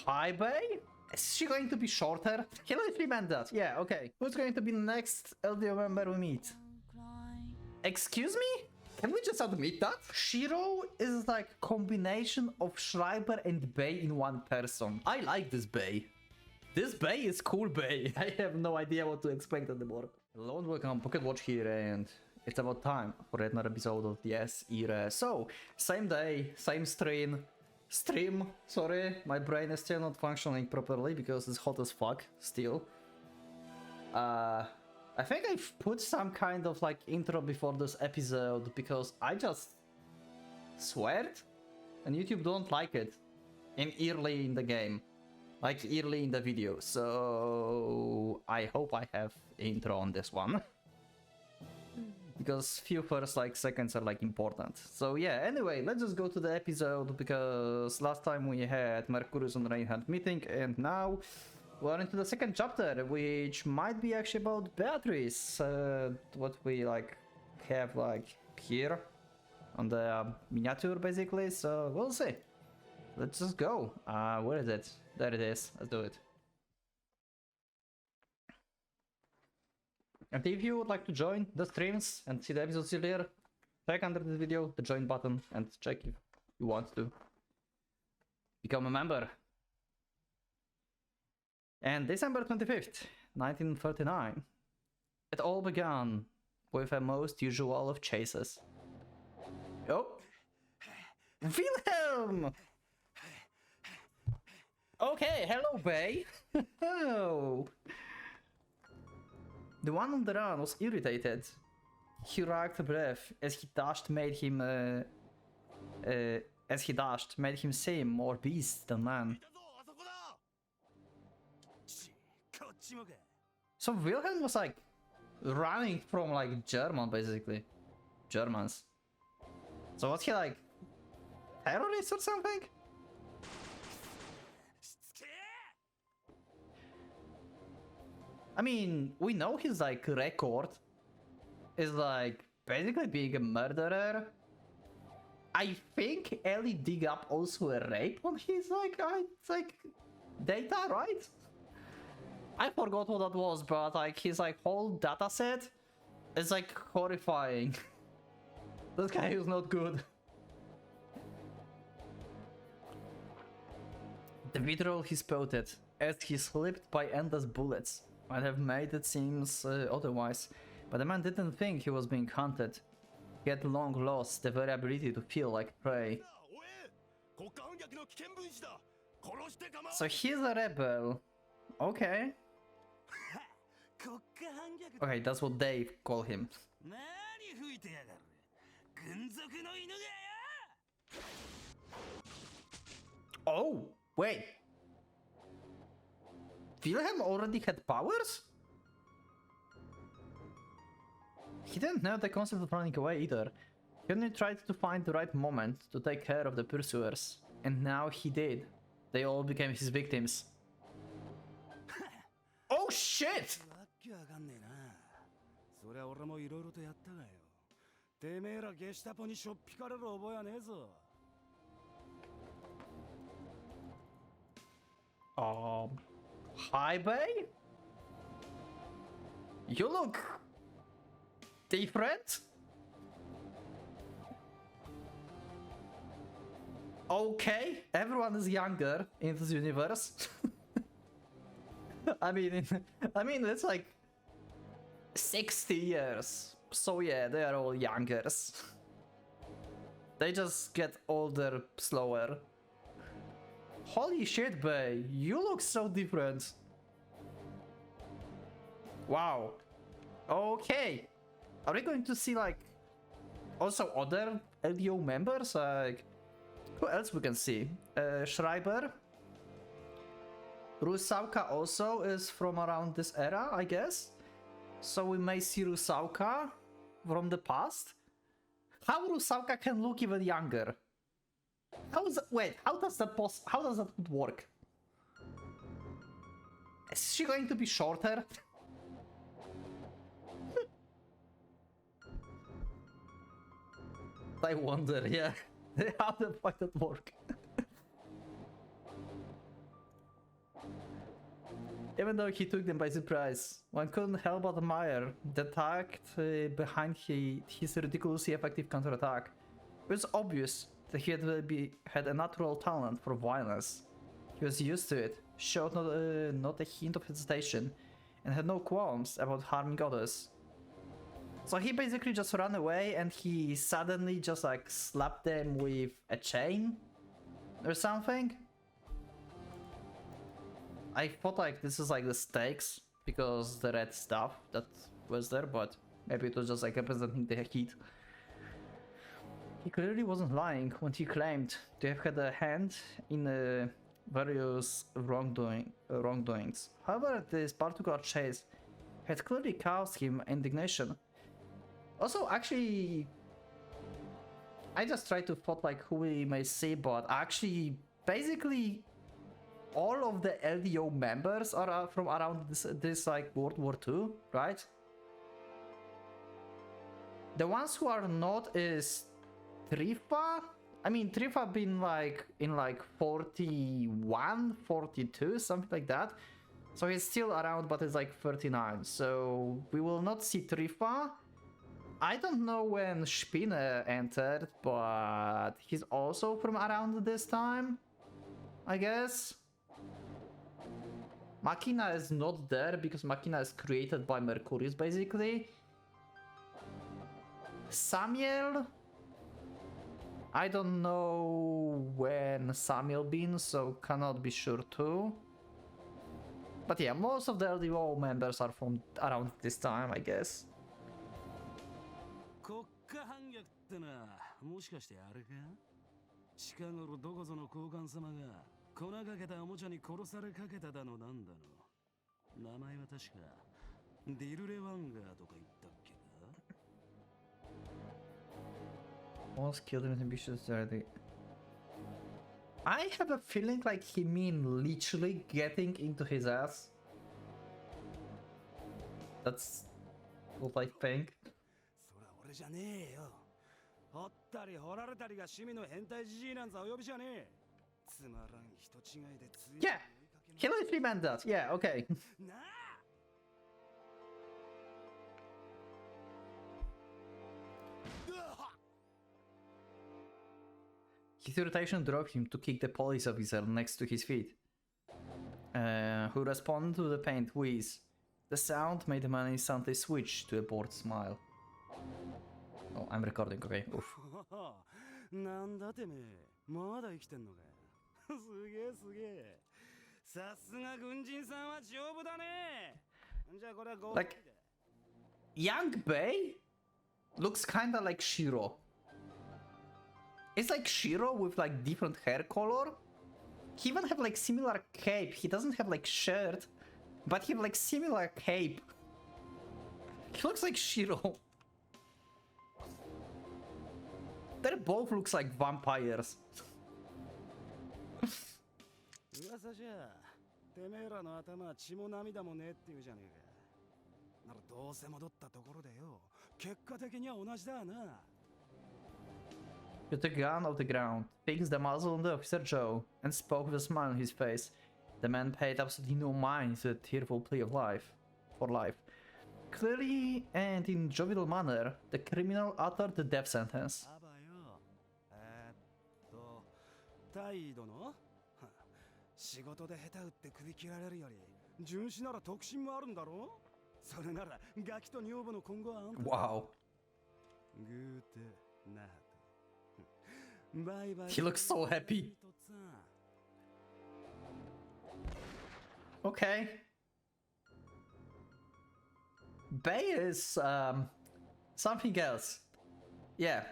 Hi, Bay? Is she going to be shorter? Can I remind that? Yeah, okay. Who's going to be the next LDO member we meet? Excuse me? Can we just admit that? Shiro is like combination of Schreiber and Bay in one person. I like this Bay. This Bay is cool Bay. I have no idea what to expect anymore. Hello and welcome, Pocket Watch here, and it's about time for another episode of the irae. So, same day, same stream, sorry, my brain is still not functioning properly because it's hot as fuck still. I think I've put some kind of like intro before this episode because I just swear and YouTube don't like it early in the game, like early in the video, so I hope I have intro on this one. Because few first like seconds are like important. So yeah, anyway, let's just go to the episode because last time we had Mercurius and Reinhardt meeting and now we're into the second chapter, which might be actually about Beatrice, what we like have like here on the miniature basically, so we'll see. Let's just go. Where is it? There it is. Let's do it. And if you would like to join the streams and see the episodes earlier, check under this video the join button and check if you want to become a member. And December 25th, 1939, it all began with a most usual of chases. Oh! Wilhelm! Okay, hello, Bay! Oh. The one on the run was irritated. He racked a breath as he dashed made him seem more beast than man. So Wilhelm was like running from like Germans. So was he like terrorist or something? I mean, we know his like record is like basically being a murderer. I think Ellie dig up also a rape on his like data, right? I forgot what that was, but like his like whole data set is like horrifying. This guy is not good. The vitriol he spouted as he slipped by endless bullets might have made it seem otherwise, but the man didn't think he was being hunted. He had long lost the very ability to feel like prey. So he's a rebel. Okay. Okay, that's what they call him. Oh, wait. Wilhelm already had powers? He didn't know the concept of running away either. He only tried to find the right moment to take care of the pursuers. And now he did. They all became his victims. Oh shit! Hi, Bay? You look different? Okay, everyone is younger in this universe. I mean, it's like 60 years. So yeah, they are all youngers. They just get older slower. Holy shit, Bay, you look so different. Wow. Okay. Are we going to see like also other LDO members? Like who else we can see? Schreiber. Rusałka also is from around this era, I guess. So we may see Rusałka from the past. How Rusałka can look even younger? How is that? Wait, how does that work? Is she going to be shorter? I wonder, yeah. How the fuck that work? Even though he took them by surprise, one couldn't help but admire the tact behind his ridiculously effective counterattack. It was obvious that he had a natural talent for violence. He was used to it, showed not a hint of hesitation, and had no qualms about harming others. So he basically just ran away and he suddenly just like slapped them with a chain or something. I thought like this is like the stakes because the red stuff that was there, but maybe it was just like representing the heat. He clearly wasn't lying when he claimed to have had a hand in various wrongdoings. However, this particular chase had clearly caused him indignation. Also, actually, I just tried to thought like who we may see, but actually, basically, all of the LDO members are from around this like World War II, right? The ones who are not is Trifa. I mean, Trifa been like in like 41, 42, something like that. So he's still around, but it's like 39. So we will not see Trifa. I don't know when Spinne entered, but he's also from around this time, I guess. Machina is not there because Machina is created by Mercurius, basically. Samuel, I don't know when Samuel been, so cannot be sure too. But yeah, most of the LDO members are from around this time, I guess. 国家反逆ってな、もしかしてあれか？近頃どこぞの高官様が粉かけたおもちゃに殺されかけただのなんだの。名前は確かディルレワンガーとか言ったっけか？ Most killed in ambitious already. I have a feeling like he mean literally getting into his ass. That's what I think. そら俺じゃねえよ。掘ったり掘られたりが趣味の変態じじいなんざお呼びじゃねえ。つまらん人違いで強い。Yeah, he literally meant that. Yeah, okay. なあ。His irritation drove him to kick the police officer next to his feet, who responded to the paint whiz. The sound made the man instantly switch to a bored smile. Oh, I'm recording, okay. Oof. なんだてめえ、まだ生きてんのか。すげえすげえ。さすが軍人さんは丈夫だね。じゃあこれはご。Like, young Bei looks kinda like Shiro. It's like Shiro with like different hair color. He even have like similar cape. He doesn't have like shirt, but he have like similar cape. He looks like Shiro. They both looks like vampires. 噂じゃ、てめえらの頭は血も涙もねえっていうじゃねえか。ならどうせ戻ったところでよ、結果的には同じだな。He took a gun off the ground, fixed the muzzle on the officer Joe, and spoke with a smile on his face. The man paid absolutely no mind to the tearful plea of life. For life. Clearly and in jovial manner, the criminal uttered the death sentence. あばよ。態度の仕事で下手打って首切られるより、巡視なら特進もあるんだろ。それならガキと女房の今後はあんた。Wow. グーテナハト。バイバイ。 He looks so happy. Okay. Bei is something else. Yeah,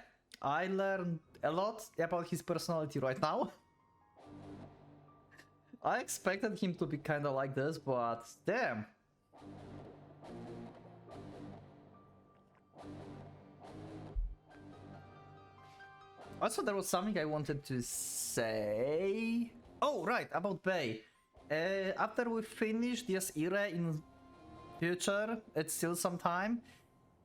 I learned a lot about his personality right now. I expected him to be kind of like this, but damn. Also, there was something I wanted to say. Oh, right, about Bei. After we finish this irae in future, it's still some time,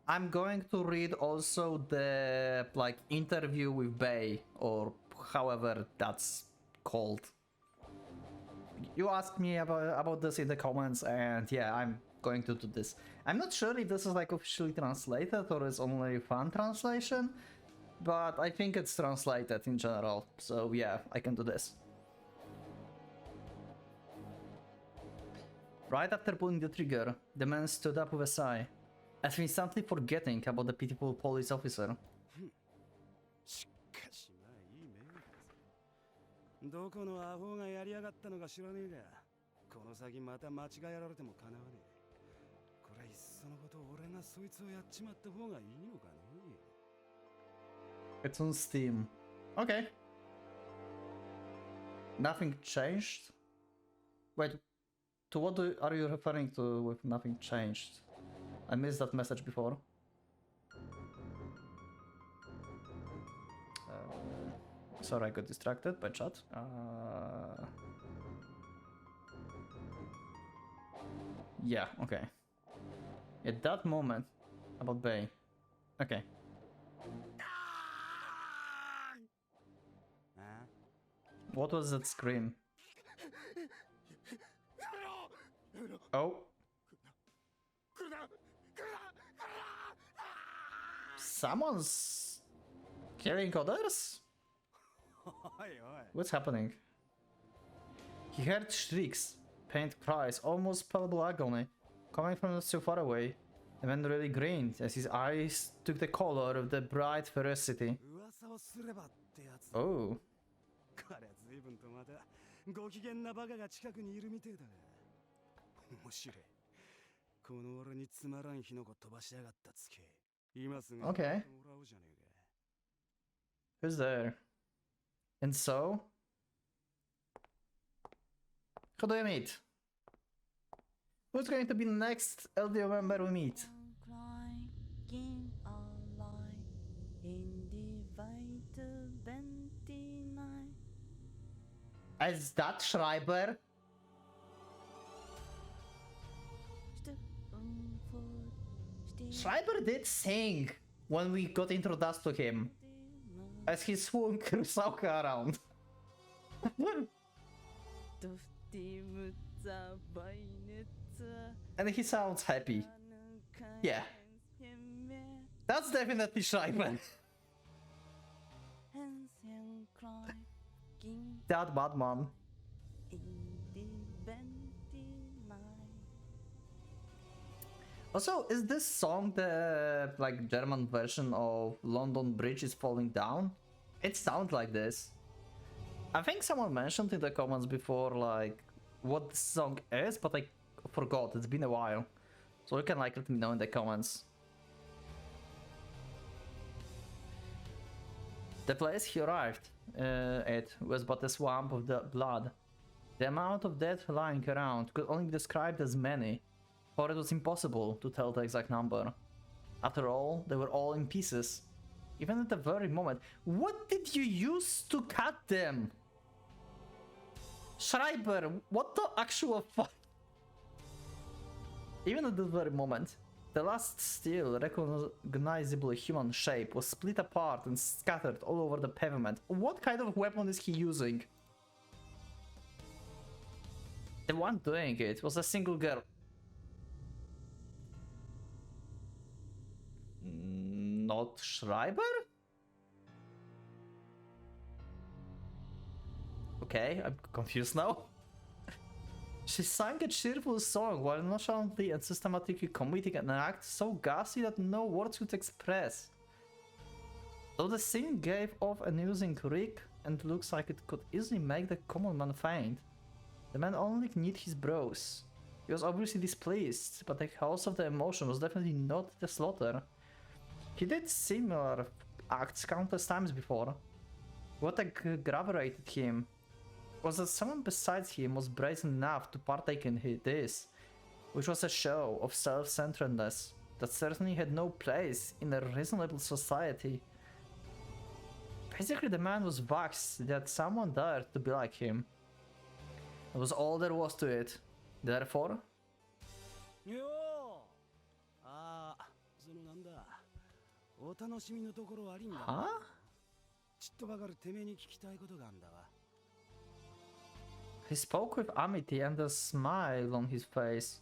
I'm going to read also the like interview with Bei, or however that's called. you asked me about this in the comments, and yeah, I'm going to do this. I'm not sure if this is like officially translated or is only fan translation, but I think it's translated in general, so yeah, I can do this. Right after pulling the trigger, the man stood up with a sigh, as if instantly forgetting about the pitiful police officer. しかしまあいいメールだぜ。どこのアホがやりやがったのか知らねえが、この先また間違えられてもかなわねえ。これいっそのこと俺がそいつをやっちまった方がいいのかね。It's on Steam. Okay. Nothing changed? Wait, to what are you referring to with nothing changed? I missed that message before. Sorry, I got distracted by chat. Yeah, okay. At that moment, about Bay. Okay. What was that scream? Oh. Someone's killing others? What's happening? He heard shrieks, pained cries, almost palpable agony, coming from not so far away. The man really grinned as his eyes took the color of the bright ferocity. Oh. 彼は随分とまたご機嫌なバカが近くにいるみてえだ。面白い。この俺につまらん火の粉飛ばしやがったつけ。今すぐもらおうじゃねえか。Who's there? And so? Who do you meet? Who's going to be the next LDO member we meet? Is that Schreiber? Schreiber did sing when we got introduced to him, as he swung Kurosaka around. And he sounds happy. Yeah. That's definitely Schreiber. That Batman. Also, is this song the like German version of London Bridge is Falling Down? It sounds like this. I think someone mentioned in the comments before like what this song is, but I forgot, it's been a while. So you can like let me know in the comments. The place he arrived at was but a swamp of the blood. The amount of dead lying around could only be described as many, for it was impossible to tell the exact number. After all, they were all in pieces. Even at the very moment. What did you use to cut them? Schreiber, what the actual fuck? Even at the very moment, the last still recognizable human shape was split apart and scattered all over the pavement. What kind of weapon is he using? The one doing it was a single girl. Not Schreiber? Okay, I'm confused now. She sang a cheerful song while nonchalantly and systematically committing an act so ghastly that no words could express. Though the scene gave off an amusing reek and looks like it could easily make the common man faint, the man only knit his brows. He was obviously displeased, but the cause of the emotion was definitely not the slaughter. He did similar acts countless times before. What aggravated him was that someone besides him was brazen enough to partake in this, which was a show of self-centeredness that certainly had no place in a reasonable society. Basically, the man was vexed that someone dared to be like him. That was all there was to it. Therefore... Yo! そのなんだ。お楽しみのところ悪いんだ。Huh? ちっとばかりてめえに聞きたいことがあんだわ。He spoke with amity and a smile on his face.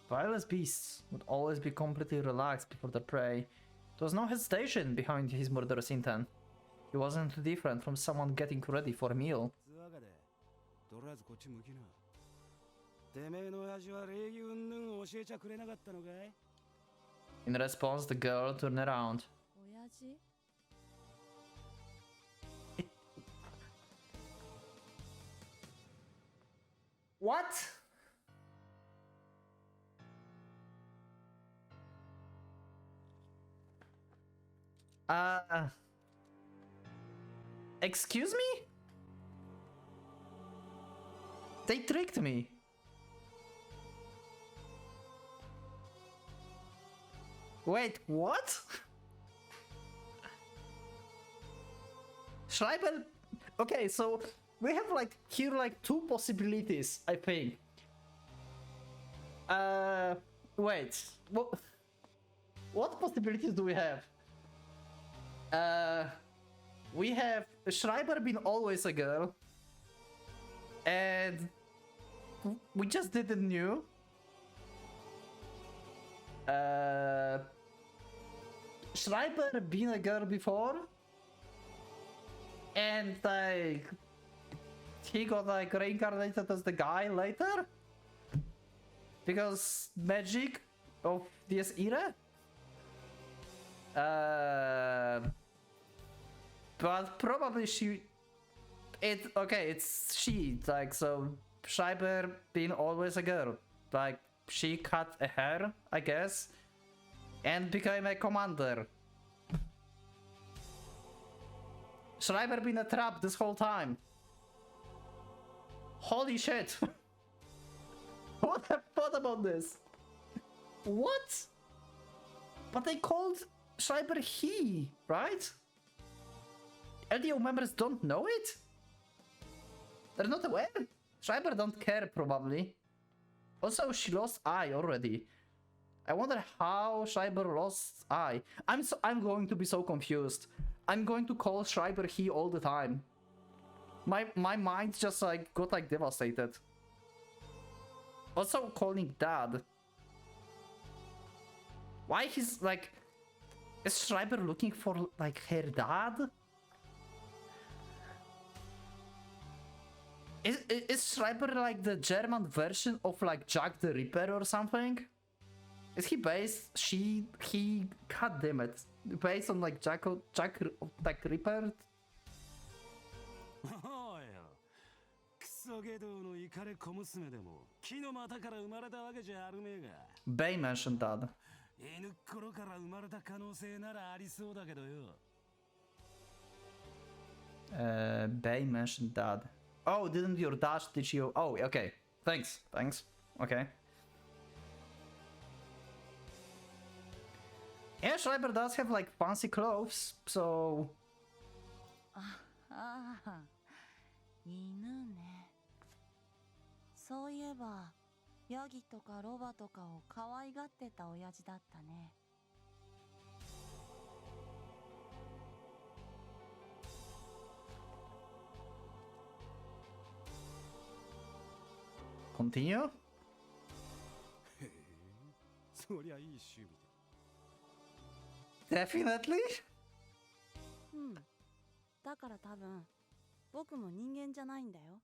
Wireless beasts would always be completely relaxed before their prey. There was no hesitation behind his murderous intent. He wasn't different from someone getting ready for a meal. In response, the girl turned around. What? Excuse me? They tricked me. Wait, what? Schreiber? Okay, so we have like here like two possibilities, I think. Wait, what possibilities do we have? We have Schreiber been always a girl, and we just didn't knew. Schreiber been a girl before, and like he got like reincarnated as the guy later because magic of this era. But probably it's she, like, so Schreiber being always a girl, like she cut a hair, I guess, and became a commander. Schreiber been a trap this whole time. Holy shit. What have I thought about this? What? But they called Schreiber he, right? LDO members don't know it? They're not aware? Schreiber don't care, probably. Also, she lost eye already. I wonder how Schreiber lost eye. I'm going to be so confused. I'm going to call Schreiber he all the time. My mind just like got like devastated. Also calling dad. Why he's like... Is Schreiber looking for like her dad? Is Schreiber like the German version of like Jack the Ripper or something? Is he based? God damn it. Based on like Jack like Ripper? Bay mentioned that. Bay mentioned that. Oh, didn't your dash teach you? Oh, okay. Thanks. Okay. Yeah, Schreiber does have like fancy clothes, so... 犬ね。そういえば、ヤギとかロバとかを可愛がってた親父だったね。Continue? そりゃいい趣味だ。Definitely? うん。だから多分、僕も人間じゃないんだよ。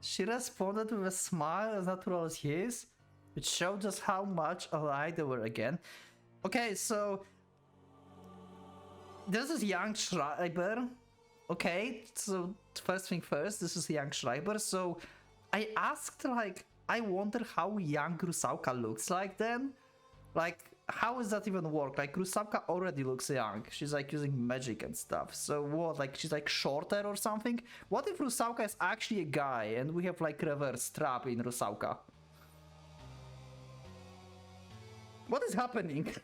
She responded with a smile as natural as his, which showed us how much alike they were again. Okay, so this is young Schreiber. Okay, so first thing first, this is young Schreiber. So I asked, like, I wonder how young Rusauka looks like then. Like, how does that even work? Like, Rusauka already looks young. She's like using magic and stuff. So what, like she's like shorter or something? What if Rusauka is actually a guy and we have like reverse trap in Rusauka? What is happening?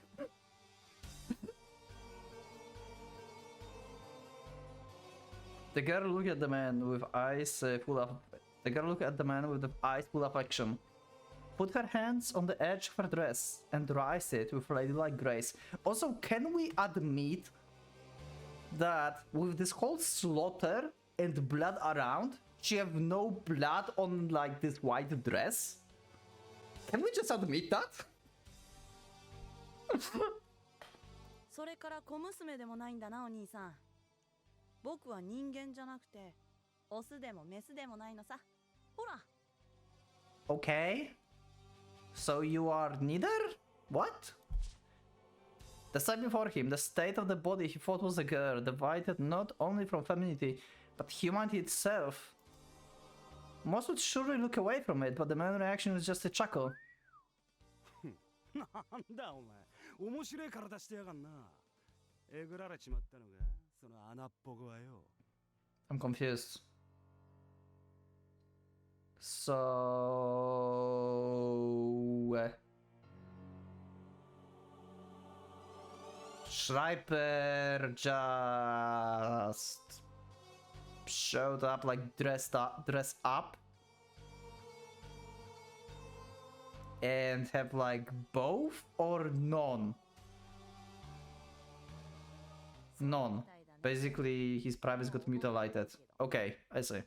The girl looked at the man with eyes full of... The girl looked at the man with the eyes full of affection. Put her hands on the edge of her dress and raised it with ladylike grace. Also, can we admit that with this whole slaughter and blood around, she have no blood on like this white dress? Can we just admit that? それから小娘でもないんだなお兄さん。僕は人間じゃなくてオスでもメスでもないのさ。ほら。 Okay. So you are neither? What? The sight before him, the state of the body he thought was a girl, divided not only from femininity, but humanity itself. Most would surely look away from it, but the man's reaction was just a chuckle. なんだお前、面白い体してやがんな。えぐられちまったのが、その穴っぽくはよ。I'm confused. So... Schreiber just showed up like dressed up and have like both or none? None. Basically his privacy got mutilated. Okay, I see.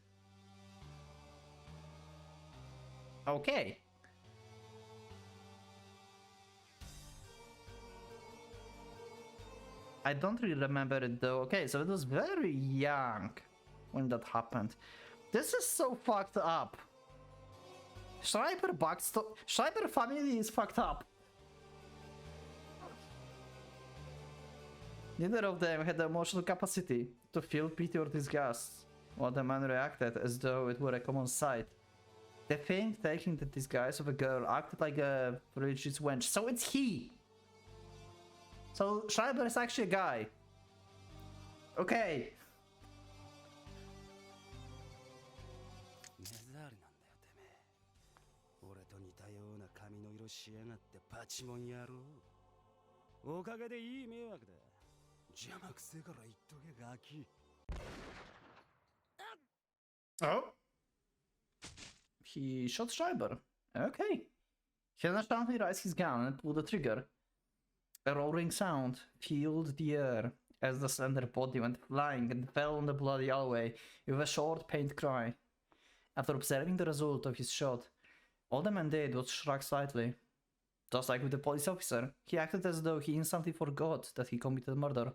Okay. I don't really remember it though. Okay, so it was very young when that happened. This is so fucked up. Schreiber family is fucked up. Neither of them had the emotional capacity to feel pity or disgust, while the man reacted as though it were a common sight. The thing taking the disguise of a girl acted like a religious wench. So it's he! So Schreiber is actually a guy. Okay. 目障りなんだよてめえ。俺と似たような髪の色しやがってパチモン野郎。おかげでいい迷惑だ。邪魔くせえから言っとけガキ。Oh. He shot Schreiber. Okay. He nonchalantly raised his gun and pulled the trigger. A roaring sound filled the air as the slender body went flying and fell on the bloody alleyway with a short, pained cry. After observing the result of his shot, all the man did was shrug slightly. Just like with the police officer, he acted as though he instantly forgot that he committed murder.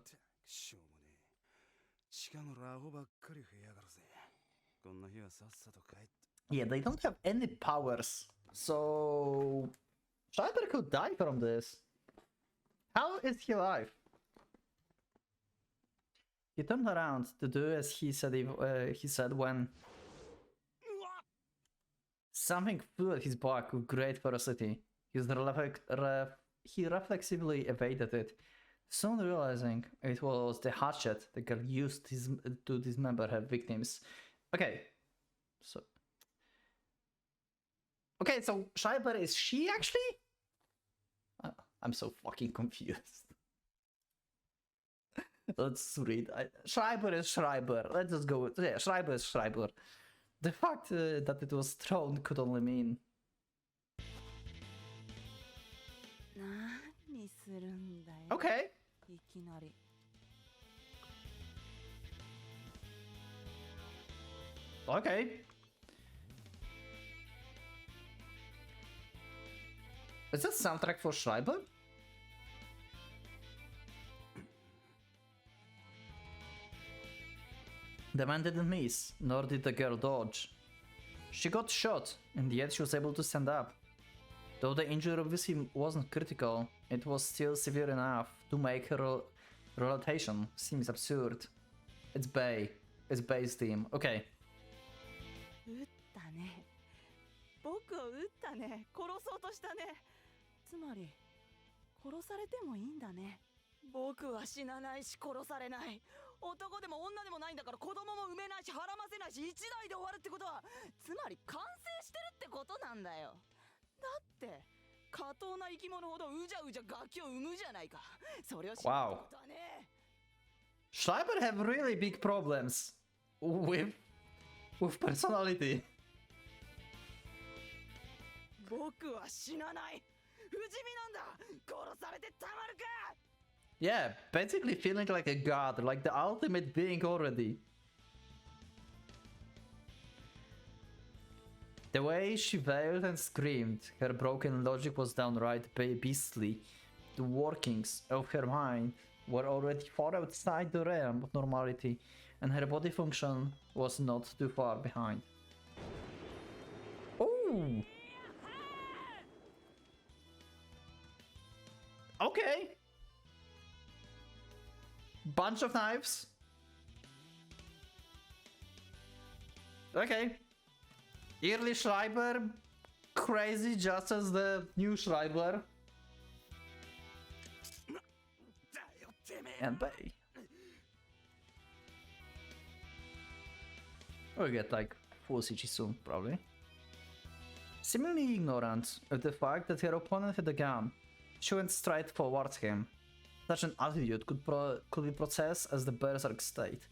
Yeah, they don't have any powers, so Schreiber could die from this. How is he alive? He turned around to do as he said when something flew at his back with great ferocity. He reflexively evaded it, soon realizing it was the hatchet the girl used to dismember her victims. Okay, so Schreiber, is she actually? I'm so fucking confused. Let's read. Schreiber is Schreiber. Let's just go with, yeah, Schreiber is Schreiber. The fact that it was thrown could only mean. Okay. Okay. Is that soundtrack for Schreiber? The man didn't miss, nor did the girl dodge. She got shot, and yet she was able to stand up. Though the injury obviously wasn't critical, it was still severe enough to make her relatation seems absurd. It's Bay. It's Bay's team. Okay. 撃ったね。僕を撃ったね。殺そうとしたね。つまり殺されてもいいんだね。僕は死なないし殺されない。男でも女でもないんだから子供も産めないしはらませないし一代で終わるってことはつまり完成してるってことなんだよ。だって下等な生き物ほどうじゃうじゃガキを産むじゃないか。それを知ることはね。Schreiber have really big problems with personality. 僕は死なない。不死身なんだ。殺されてたまるか。Yeah, basically feeling like a god, like the ultimate being already. The way she wailed and screamed, her broken logic was downright beastly. The workings of her mind were already far outside the realm of normality, and her body function was not too far behind. Oh! Okay! Bunch of knives. Okay. Early Schreiber, crazy just as the new Schreiber. And Bay. We'll get like full CG soon, probably. Seemingly ignorant of the fact that her opponent had a gun, she went straight towards him. Such an attitude could be processed as the berserk state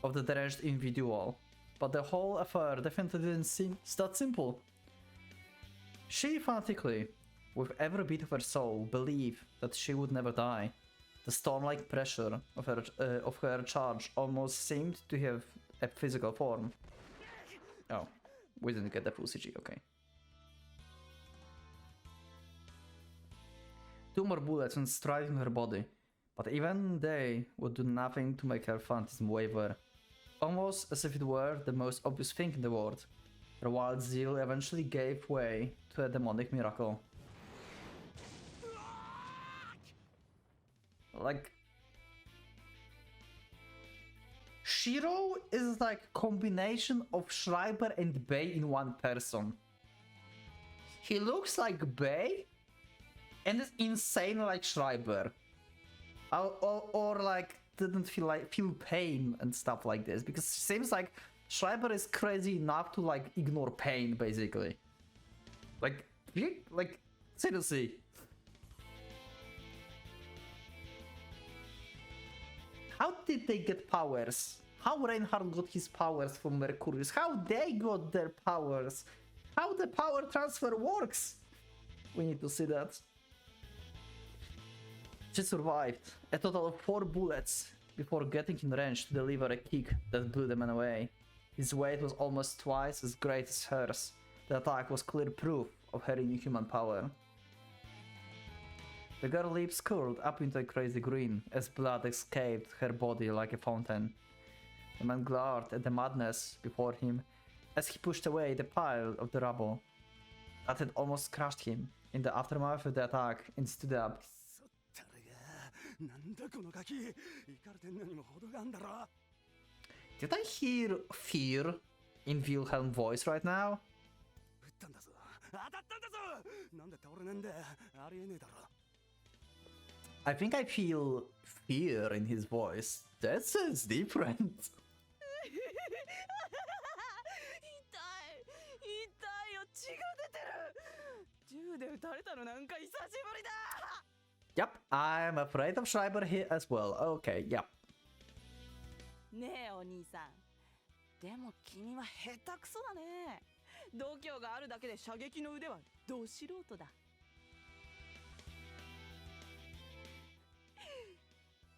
of the deranged individual, but the whole affair definitely didn't seem that simple. She fanatically, with every bit of her soul, believed that she would never die. The storm-like pressure of her charge almost seemed to have a physical form. Oh, we didn't get the full CG, okay. 2 more bullets went straight into her body, but even they would do nothing to make her fanatism waver. Almost as if it were the most obvious thing in the world, her wild zeal eventually gave way to a demonic miracle. Like... Shiro is like a combination of Schreiber and Bay in one person. He looks like Bay and is insane like Schreiber. Or like didn't feel pain and stuff like this, because it seems like Schreiber is crazy enough to like ignore pain basically. Like seriously. How did they get powers? How Reinhardt got his powers from Mercurius? How they got their powers? How the power transfer works? We need to see that. She survived a total of 4 bullets before getting in range to deliver a kick that blew the man away. His weight was almost twice as great as hers. The attack was clear proof of her inhuman power. The girl's lips curled up into a crazy grin as blood escaped her body like a fountain. The man glared at the madness before him as he pushed away the pile of the rubble that had almost crushed him. In the aftermath of the attack, and stood up. Did I hear fear in Wilhelm's voice right now? I think I feel fear in his voice. That sounds different. 銃で撃たれたのなんか久しぶりだ Yep, I'm afraid of Schreiber here as well. Okay, yep. ねえお兄さんでも君は下手くそだね度胸があるだけで射撃の腕はど素人だ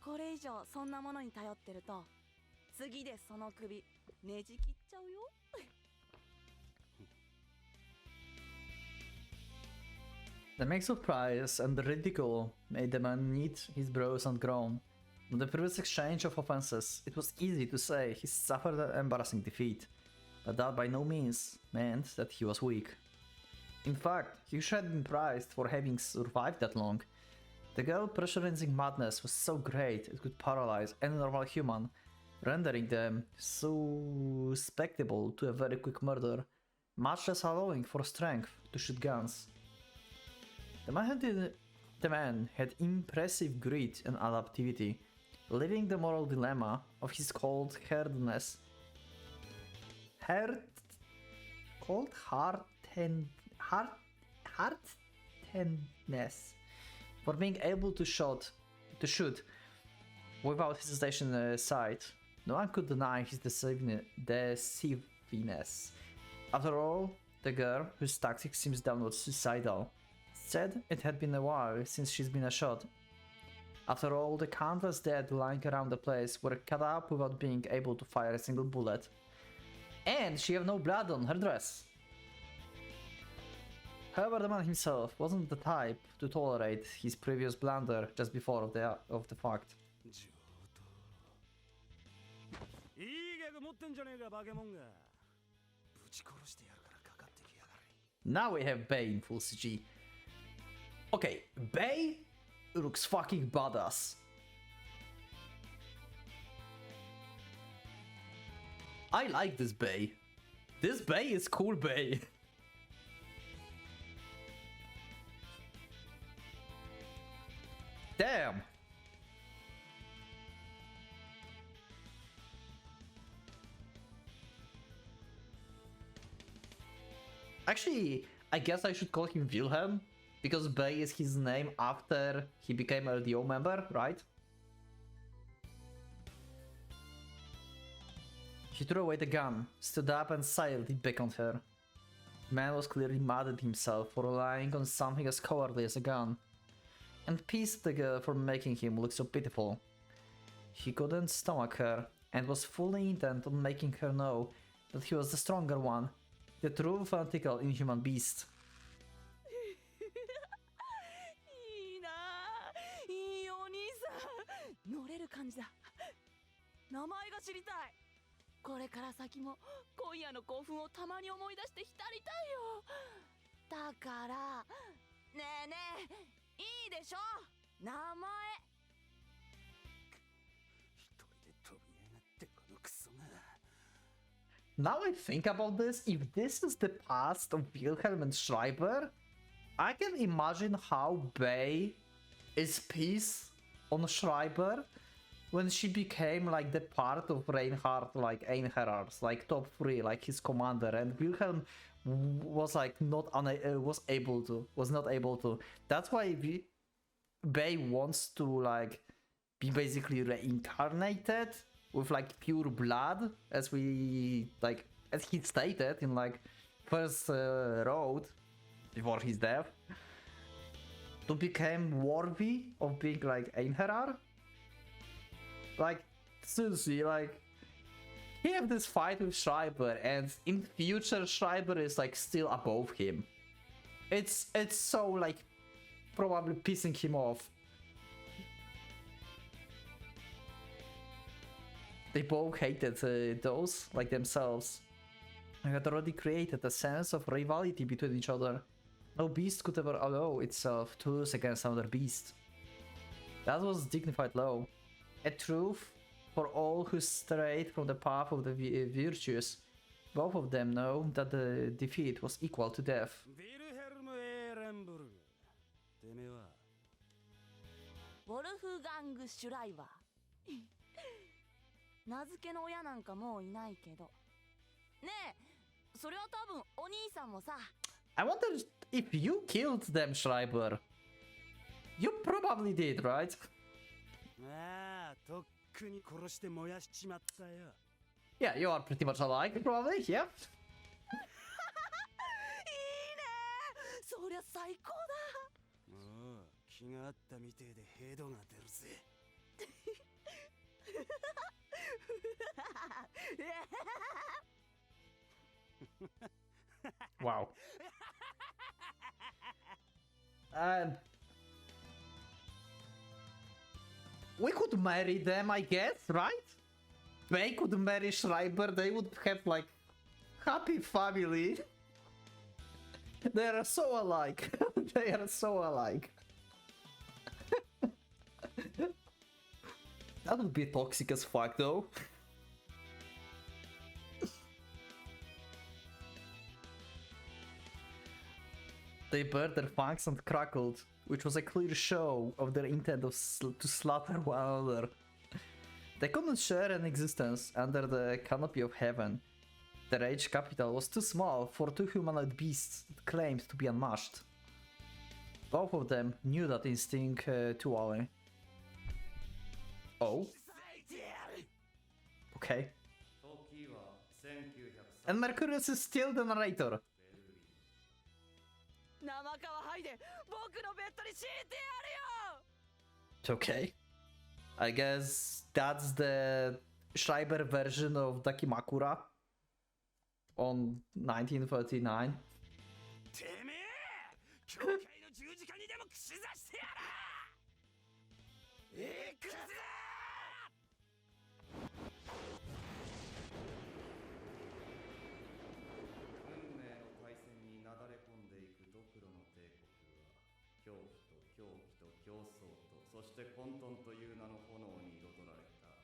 これ以上そんなものに頼ってると次でその首ねじ切っちゃうよ The mix of prize and the ridicule made the man knit his brows and groan. On the previous exchange of offenses, it was easy to say he suffered an embarrassing defeat, but that by no means meant that he was weak. In fact, he should have been prized for having survived that long. The girl's pressurizing madness was so great it could paralyze any normal human, rendering them susceptible to a very quick murder, much less allowing for strength to shoot guns. The man had impressive grit and adaptivity, leaving the moral dilemma of his cold-heartedness for being able to shoot without hesitation aside. No one could deny his decisiveness. After all, the girl, whose tactic seems downright suicidal, said it had been a while since she's been shot. After all, the countless dead lying around the place were cut up without being able to fire a single bullet. And she had no blood on her dress. However, the man himself wasn't the type to tolerate his previous blunder just before of the fact. Now we have Bay in full CG. Okay, Bay looks fucking badass. I like this Bay. This Bay is cool Bay. Damn. Actually, I guess I should call him Wilhelm, because Bay is his name after he became a LDO member, right? He threw away the gun, stood up and silently beckoned her. The man was clearly mad at himself for relying on something as cowardly as a gun, and pissed the girl for making him look so pitiful. He couldn't stomach her, and was fully intent on making her know that he was the stronger one, the true fanatical inhuman beast. いいなあ、いいお兄さん、乗れる感じだ。名前が知りたい。これから先も今夜の興奮をたまに思い出して浸りたいよ。だからねえねえ、いいでしょ、名前。一人で飛び上がってこのクソが。 Now I think about this, if this is the past of Wilhelm and Schreiber, I can imagine how Bay is pissed on Schreiber when she became like the part of Reinhardt, like Einherjar's, like top 3, like his commander, and Wilhelm was like was not able to. That's why Bay wants to like be basically reincarnated with like pure blood, as he stated in like first road before his death, to become worthy of being like Einherjar. Like seriously, like he have this fight with Schreiber, and in future Schreiber is like still above him. It's so like probably pissing him off. They both hated those like themselves. They had already created a sense of rivalry between each other. No beast could ever allow itself to lose against another beast. That was dignified law. A truth for all who strayed from the path of the virtuous. Both of them know that the defeat was equal to death. Wolfgang Schreiber. 名付けの親なんかもういないけど。ねえ、それは多分お兄さんもさ。I wonder if you killed them, Schreiber. You probably did, right? ああ、とっくに殺して燃やしちまったよ。Yeah, you are pretty much alike, probably, yeah. いいね、そりゃ最高だ。おう、気があったみてえでヘドが出るぜ。Wow. We could marry them, I guess, right? They could marry Schreiber, they would have like happy family. They are so alike. They are so alike. That would be toxic as fuck though. They bared their fangs and crackled, which was a clear show of their intent to slaughter one another. They couldn't share an existence under the canopy of heaven. The rage capital was too small for two humanoid beasts that claimed to be unmatched. Both of them knew that instinct too early. Oh? Okay. And Mercurius is still the narrator. 生皮剥いで僕のベッドに敷いてやるよ。Okay. I guess that's the Schreiber version of Dakimakura on 1939. てめえ教会の十字架にでも串刺してやら行くぜ運命の大戦になだれ込んでいくドクロの帝国は恐怖と狂気と競争とそして混沌という名の炎に彩られた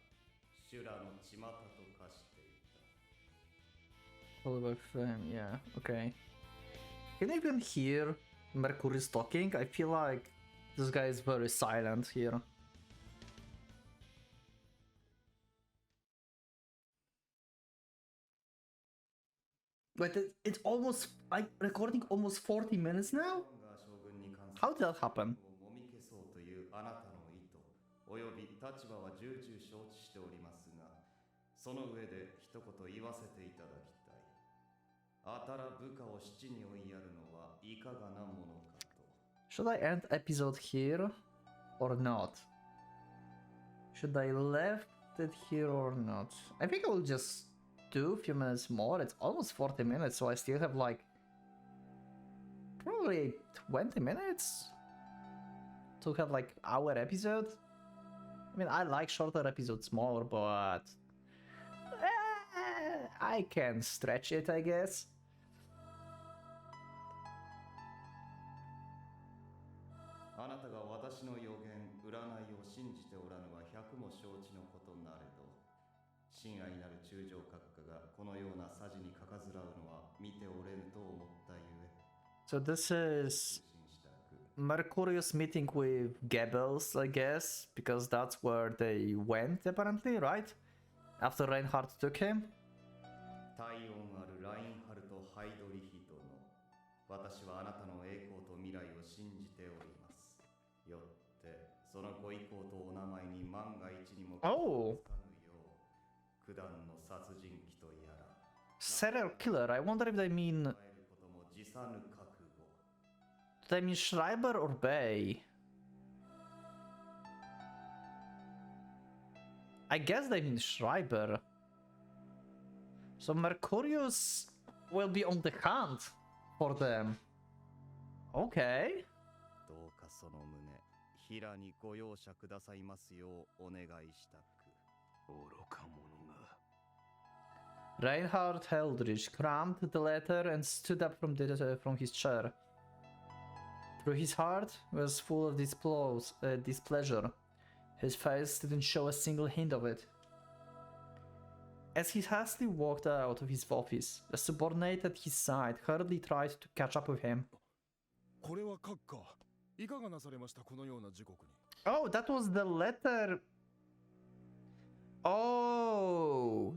修羅の巷と化していた。 All of them, yeah, okay. Can you even hear Mercury's talking? I feel like this guy is very silent here. But it's almost like recording almost 40 minutes now? How did that happen? もみ消そうというあなたの意図および立場は重々承知しておりますが、その上で一言言わせていただきたい。あたら部下を七に追いやるのはいかがなものかと。 Should I end episode here or not? Should I left it here or not? I think I will just do a few minutes more. It's almost 40 minutes, so I still have like probably 20 minutes to have like hour episode. I mean, I like shorter episodes more, but I can stretch it, I guess. あなたが私の予言、占いを信じておらぬは百も承知のことなれど、親愛なる中将閣下がこのようなさじにかかずらうのは見ておれぬと思ったゆえ。 So this is Mercurius meeting with Goebbels, I guess, because that's where they went apparently, right? After Reinhardt took him. 体温あるラインハルト・ハイドリヒ殿、私はあなたの栄光と未来を信じております。よってそのご意向とお名前に万が一にもつかぬよう、九段の殺人鬼とやら Serial killer, I wonder if they mean... えることも辞さぬ覚悟。 Do they mean Schreiber or Bay? I guess they mean Schreiber. So Mercurius will be on the hunt for them. Okay. どうかその旨、平にご容赦くださいますようお願いしたく。愚か者が Reinhard Heldrich crammed the letter and stood up from his chair. Through his heart was full of displeasure. His face didn't show a single hint of it. As he hastily walked out of his office, the subordinate at his side hurriedly tried to catch up with him. これは閣下、いかがなされましたこのような時刻に。Oh, that was the letter. Oh.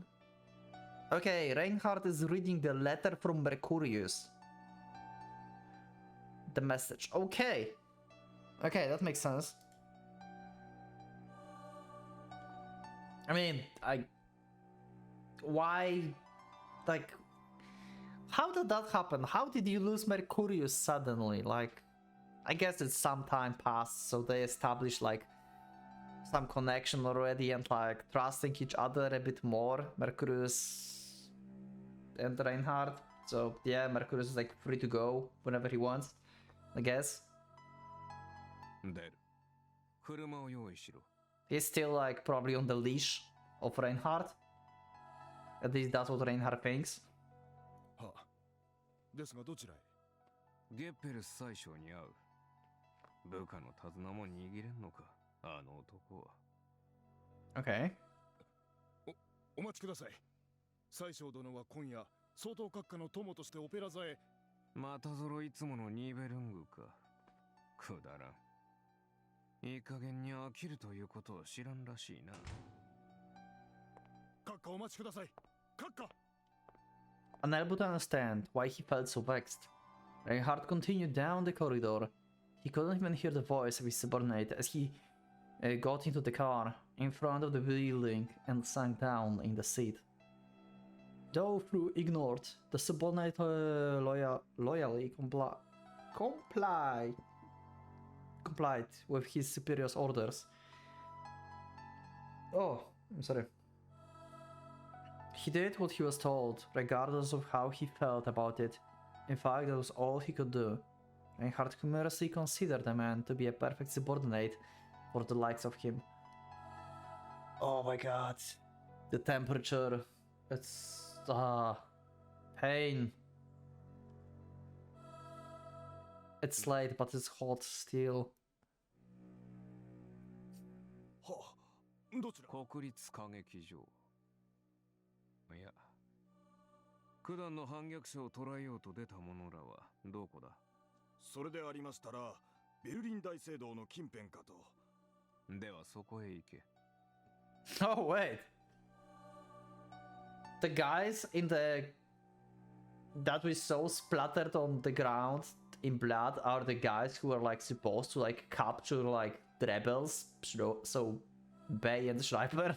Okay, Reinhardt is reading the letter from Mercurius. The message. Okay. Okay, that makes sense. I mean, why? Like, how did that happen? How did you lose Mercurius suddenly? Like, I guess it's some time passed, so they established like some connection already and like trusting each other a bit more, Mercurius and Reinhardt. So yeah, Mercurius is like free to go whenever he wants, I guess. 出る。車を用意しろ。 He's still like probably on the leash of Reinhardt. At least that's what Reinhardt thinks. はあ。ですがどちらへ？ゲッペルス宰相に会う。部下の手綱も握れんのか、あの男は。Okay. お待ちください。宰相殿は今夜、総統閣下の友としてオペラ座へ。またぞろいつものニーベルングか。くだらん。いい加減に飽きるということを知らんらしいな。閣下お待ちください。閣下。 Unable to understand why he felt so vexed, Reinhardt continued down the corridor. He couldn't even hear the voice of his subordinate as he got into the car in front of the building and sank down in the seat. Though through ignored, the subordinate loyally complied. complied with his superior's orders. Oh, I'm sorry. He did what he was told, regardless of how he felt about it. In fact, that was all he could do. Reinhardt humorously considered the man to be a perfect subordinate for the likes of him. Oh my god. The temperature. It's... pain. It's late, but it's hot still. はどちら国立歌劇場。いや、九段の反逆者を捕らえようと出た者らはどこだ？それでありましたらベルリン大聖堂の近辺かと。ではそこへ行け。Oh wait. The guys in the... that we saw splattered on the ground in blood are the guys who are like supposed to like capture like the rebels. So Bay and Schreiber.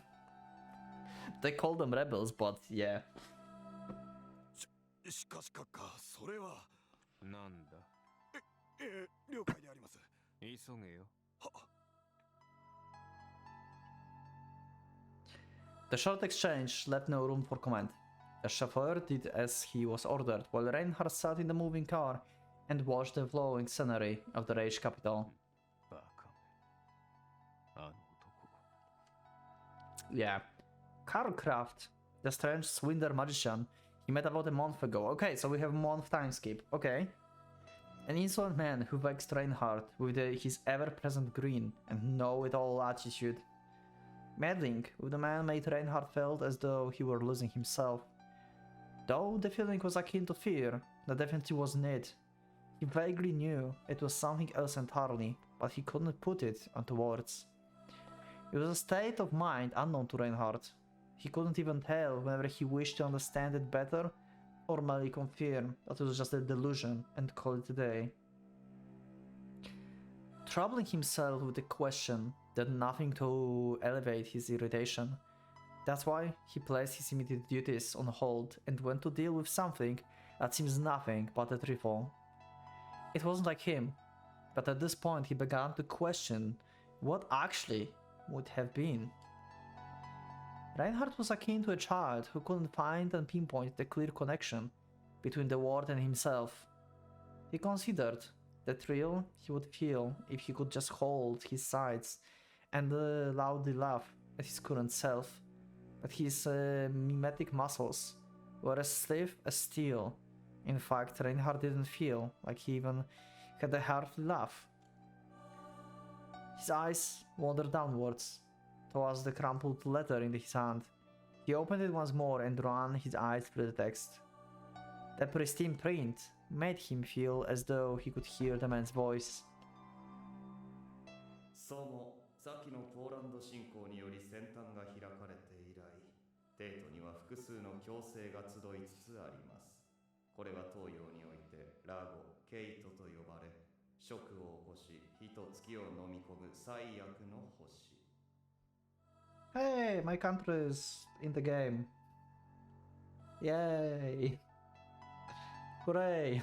They call them rebels, but yeah. しかし閣下、それは。なんだ？了解であります。急げよ。は。 The short exchange left no room for comment. The chauffeur did as he was ordered, while Reinhardt sat in the moving car and watched the flowing scenery of the Reich capital. バカめ。あの男。Yeah. Karl Kraft, the strange swindler magician he met about a month ago. Okay, so we have a month time skip. Okay. An insolent man who vexed Reinhardt with his ever-present grin and know-it-all attitude. Meddling with the man made Reinhardt felt as though he were losing himself. Though the feeling was akin to fear, that definitely wasn't it. He vaguely knew it was something else entirely, but he couldn't put it onto words. It was a state of mind unknown to Reinhardt. He couldn't even tell whether he wished to understand it better or merely confirm that it was just a delusion and call it a day. Troubling himself with the question did nothing to elevate his irritation. That's why he placed his immediate duties on hold and went to deal with something that seems nothing but a trifle. It wasn't like him, but at this point he began to question what actually would have been. Reinhardt was akin to a child who couldn't find and pinpoint the clear connection between the world and himself. He considered the thrill he would feel if he could just hold his sides and loudly laugh at his current self, but his mimetic muscles were as stiff as steel. In fact, Reinhardt didn't feel like he even had a hearty laugh. His eyes wandered downwards, towards the crumpled letter in his hand. He opened it once more and ran his eyes through the text. The pristine print made him feel as though he could hear the man's voice. そうも、先のポーランド侵攻により戦端が開かれて以来、帝都には複数の強制が集いつつあります。これは東洋においてラゴ、ケイトと呼ばれ、食を起こし、火と月を飲み込む最悪の星。Hey, my country is in the game. Yay! Hooray!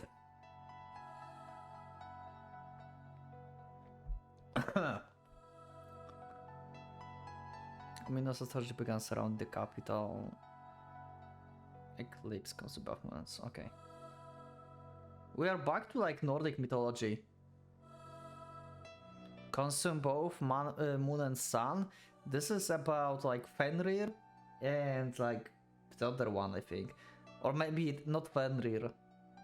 Ominous authority began surrounding the capital. Eclipse comes above months. Okay. We are back to like Nordic mythology. Consume both moon and sun. This is about like Fenrir and like the other one, I think. Or maybe not Fenrir.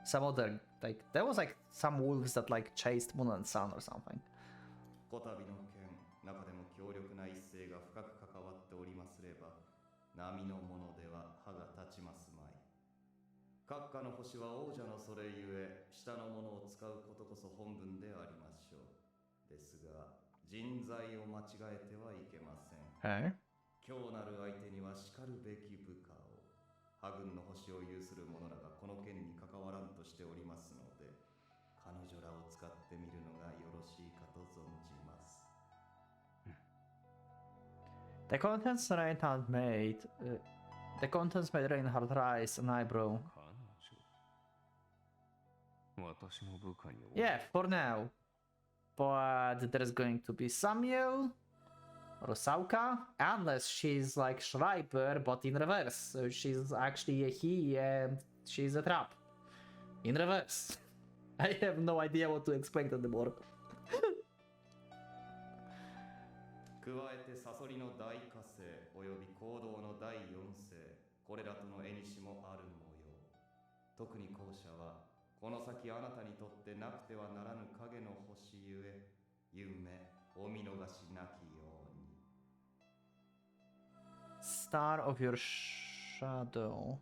Some other, like, there was like some wolves that like chased moon and sun or something. こたびの剣、中でも強力な一星が深く関わっておりますれば、波のものでは歯が立ちますまい。閣下の星は王者のそれゆえ、下のものを使うことこそ本分でありましょう。ですが、人材を間違えてはいけません。強なる相手にはしかるべき部下を。破軍の星を有する者らがこの件に関わらんとしておりますので、彼女らを使ってみるのがよろしいかと存じます。The contents Reinhardt made. The contents made Reinhardt raise an eyebrow. Yeah, for now. but there's going to be Samuel, Rosauka, unless she's like Schreiber, but in reverse. So she's actually a he and she's a trap. In reverse. I have no idea what to expect anymore. 加えてサソリの大火星および行動の第4世これらとの縁もある模様。特に後者はこの先あなたにとってなくてはならぬ影の星ゆえ夢お見逃しなきように。 Star of your shadow.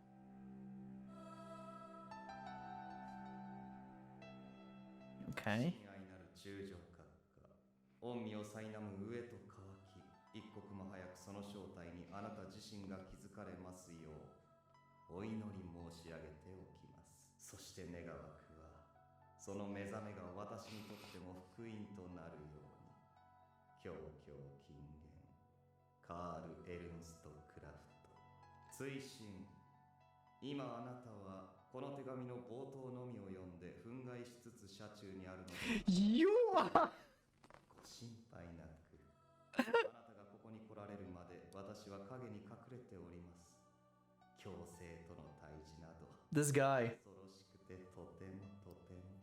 Okay. 親愛なる中将閣下御身を苛む上と乾き一刻も早くその正体にあなた自身が気づかれますようお祈り申し上げておきます。そして願わくはその目覚めが私にとっても福音となるように。教教金言カール・エルンスト・クラフト追伸今あなたはこの手紙の冒頭のみを読んで憤慨しつつ車中にあるので You are... ご心配なくあなたがここに来られるまで私は影に隠れております。強制との対峙など This guy. 恐ろしくてとてもとても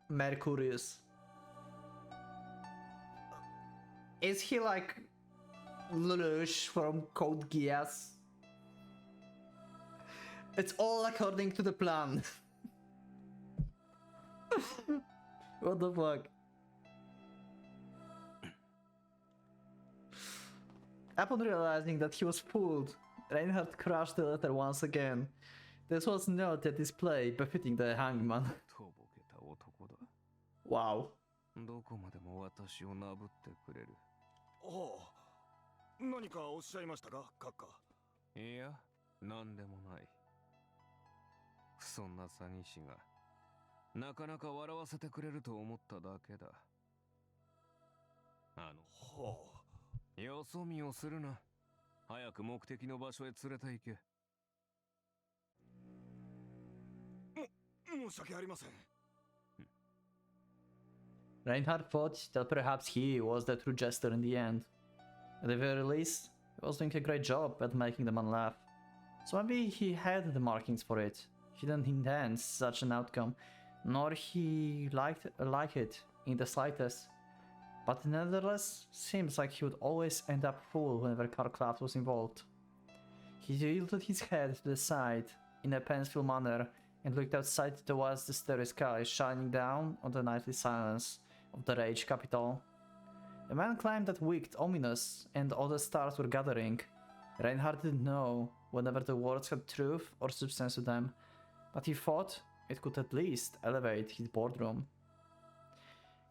Mercurius. Is he like Lelouch from Code Geass? It's all according to the plan. What the fuck? Upon realizing that he was fooled, Reinhardt crushed the letter once again. This was not a display befitting the hangman. とぼけた男だ。 Wow. どこまでも私をなぶってくれる。はあ、何かおっしゃいましたか、閣下。いや、なんでもない。そんな詐欺師がなかなか笑わせてくれると思っただけだ。はよそ見をするな。早く目的の場所へ連れて行け。申し訳ありません。Reinhardt thought that perhaps he was the true jester in the end. At the very least, he was doing a great job at making the man laugh. So maybe he had the markings for it. He didn't intend such an outcome, nor he like it in the slightest. But nevertheless, seems like he would always end up full whenever Carcraft was involved. He tilted his head to the side in a pencil manner and looked outside towards the starry sky shining down on the nightly silence of the Rage capital. The man climbed that wicked, ominous, and all the stars were gathering. Reinhardt didn't know whether the words had truth or substance to them, but he thought it could at least elevate his boardroom.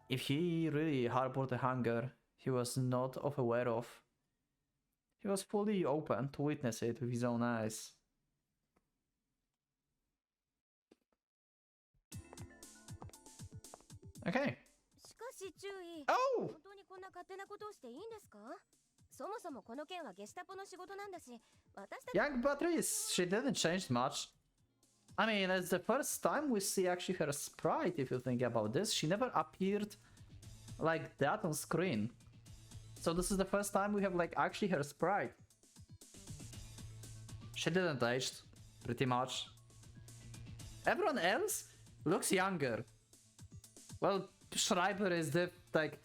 If he really harbored a hunger he was not aware of, he was fully open to witness it with his own eyes. Okay. しかし注意。 Oh! 本当にこんな勝手なことをしていいんですか？そもそもこの件はゲシュタポの仕事なんだし、私たち Young Beatrice, she didn't change much. I mean, it's the first time we see actually her sprite, if you think about this. She never appeared like that on screen. So this is the first time we have like actually her sprite. She didn't age, pretty much. Everyone else looks younger. Well, Schreiber is the like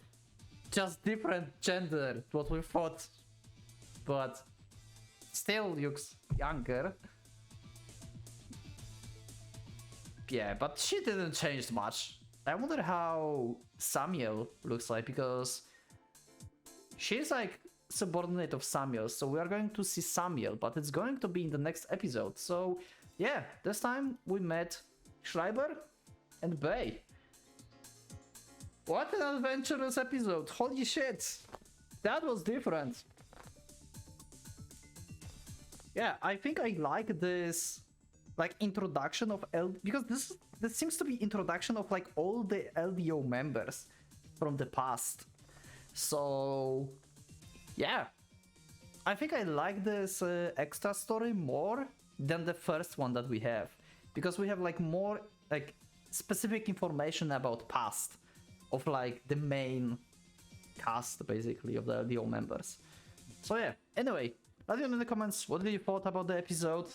just different gender, what we thought, but still looks younger. Yeah, but she didn't change much. I wonder how Samuel looks like, because she's like subordinate of Samuel, so we are going to see Samuel, but it's going to be in the next episode. So yeah, this time we met Schreiber and Bay. What an adventurous episode! Holy shit! That was different. Yeah, I think I like this like introduction of because this seems to be introduction of like all the LDO members from the past. So yeah, I think I like this extra story more than the first one that we have, because we have like more like specific information about past. of like the main cast basically of the LDO members. So yeah, anyway, let me know in the comments what did you thought about the episode,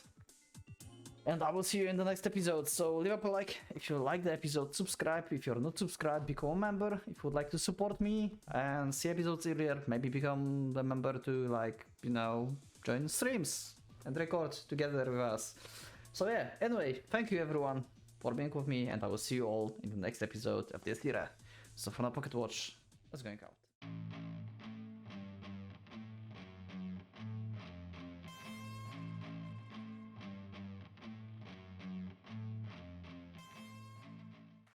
and I will see you in the next episode. So leave up a like if you like the episode, subscribe if you're not subscribed, become a member if you would like to support me and see episodes earlier, maybe become a member to, like, you know, join streams and record together with us. So yeah, anyway, thank you everyone for being with me, and I will see you all in the next episode of this era. So for now, Pocket Watch, let's go out.